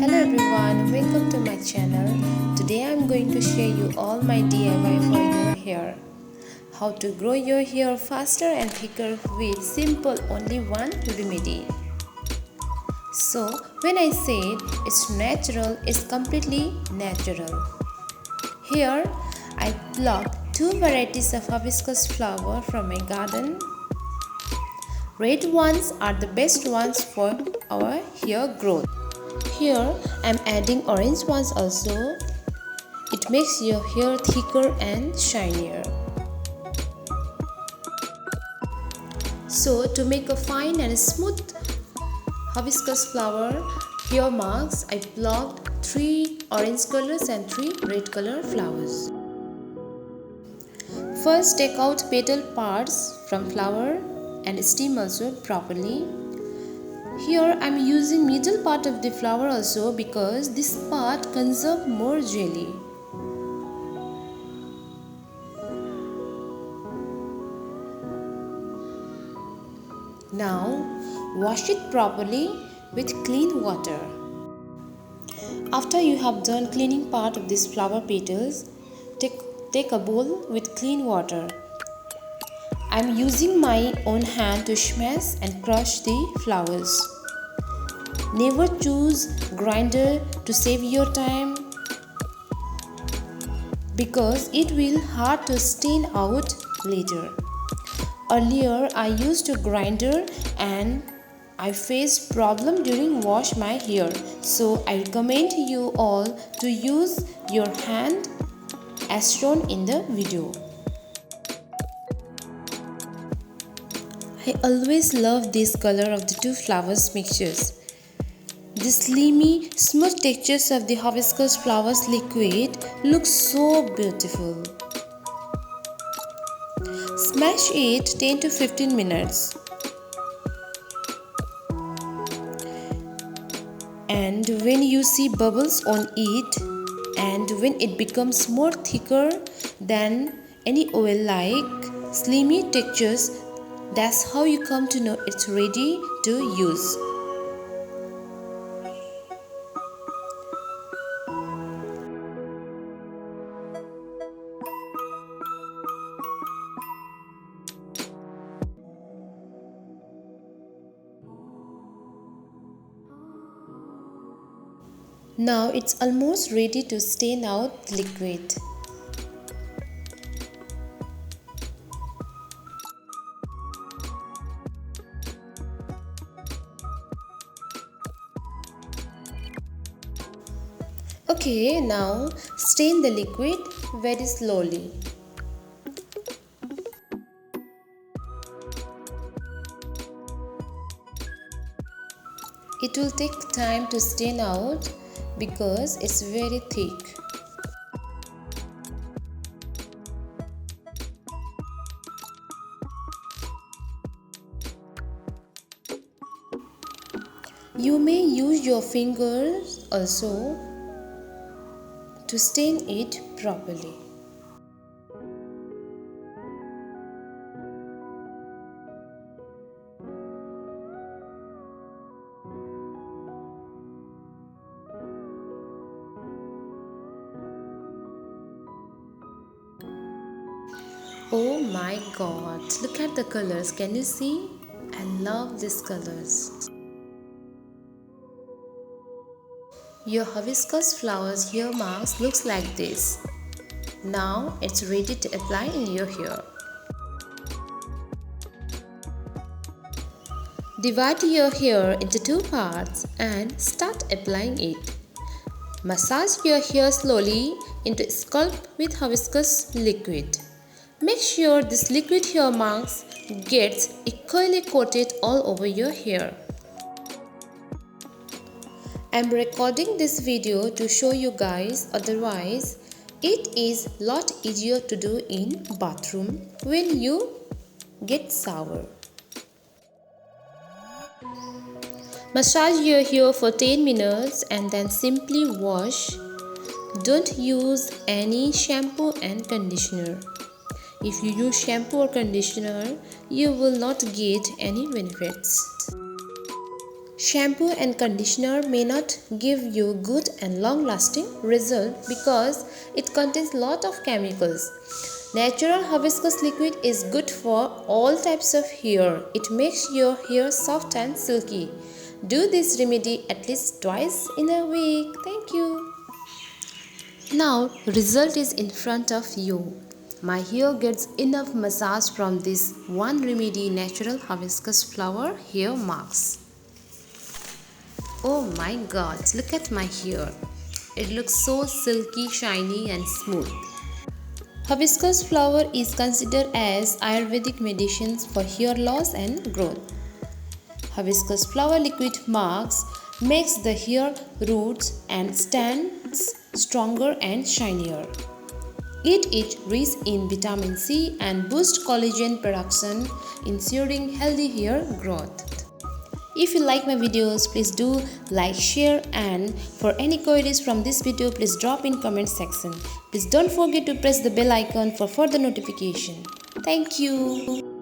Hello everyone, welcome to my channel. Today I'm going to share you all my DIY for your hair. How to grow your hair faster and thicker with simple only one remedy. So when I said it's natural, it's completely natural. Here I plucked two varieties of hibiscus flower from my garden. Red ones are the best ones for our hair growth. Here I am adding orange ones also. It makes your hair thicker and shinier. So to make a fine and smooth hibiscus flower hair mask, I plucked 3 orange colors and 3 red color flowers. First take out petal parts from flower and steam also properly. Here I am using middle part of the flower also because this part conserves more jelly. Now wash it properly with clean water. After you have done cleaning part of these flower petals, take a bowl with clean water. I am using my own hand to smash and crush the flowers. Never choose grinder to save your time because it will hard to stain out later. Earlier I used a grinder and I faced problem during wash my hair. So I recommend you all to use your hand as shown in the video. I always love this color of the two flowers mixtures. The slimy, smooth textures of the hibiscus flowers liquid looks so beautiful. Smash it 10 to 15 minutes. And when you see bubbles on it and when it becomes more thicker than any oil like slimy textures, that's how you come to know it's ready to use. Now it's almost ready to stain out the liquid. Okay, now stain the liquid very slowly. It will take time to stain out because it's very thick. You may use your fingers also to stain it properly. Oh my god, look at the colors. Can you see? I love these colors. Your hibiscus flowers hair mask looks like this. Now it's ready to apply in your hair. Divide your hair into 2 parts and start applying it. Massage your hair slowly into scalp with hibiscus liquid. Make sure this liquid hair mask gets equally coated all over your hair. I am recording this video to show you guys, otherwise it is lot easier to do in bathroom when you get shower. Massage your hair for 10 minutes and then simply wash. Don't use any shampoo and conditioner. If you use shampoo or conditioner, you will not get any benefits. Shampoo and conditioner may not give you good and long-lasting result because it contains lot of chemicals. Natural hibiscus liquid is good for all types of hair. It makes your hair soft and silky. Do this remedy at least twice in a week. Thank you. Now result is in front of you. My hair gets enough massage from this one remedy natural hibiscus flower hair mask. Oh my god, look at my hair. It looks so silky, shiny and smooth. Hibiscus flower is considered as Ayurvedic medicines for hair loss and growth. Hibiscus flower liquid mask makes the hair roots and stands stronger and shinier. Eat it rich in vitamin C and boost collagen production, ensuring healthy hair growth. If you like my videos, please do like, share, and for any queries from this video, please drop in comment section. Please don't forget to press the bell icon for further notification. Thank you.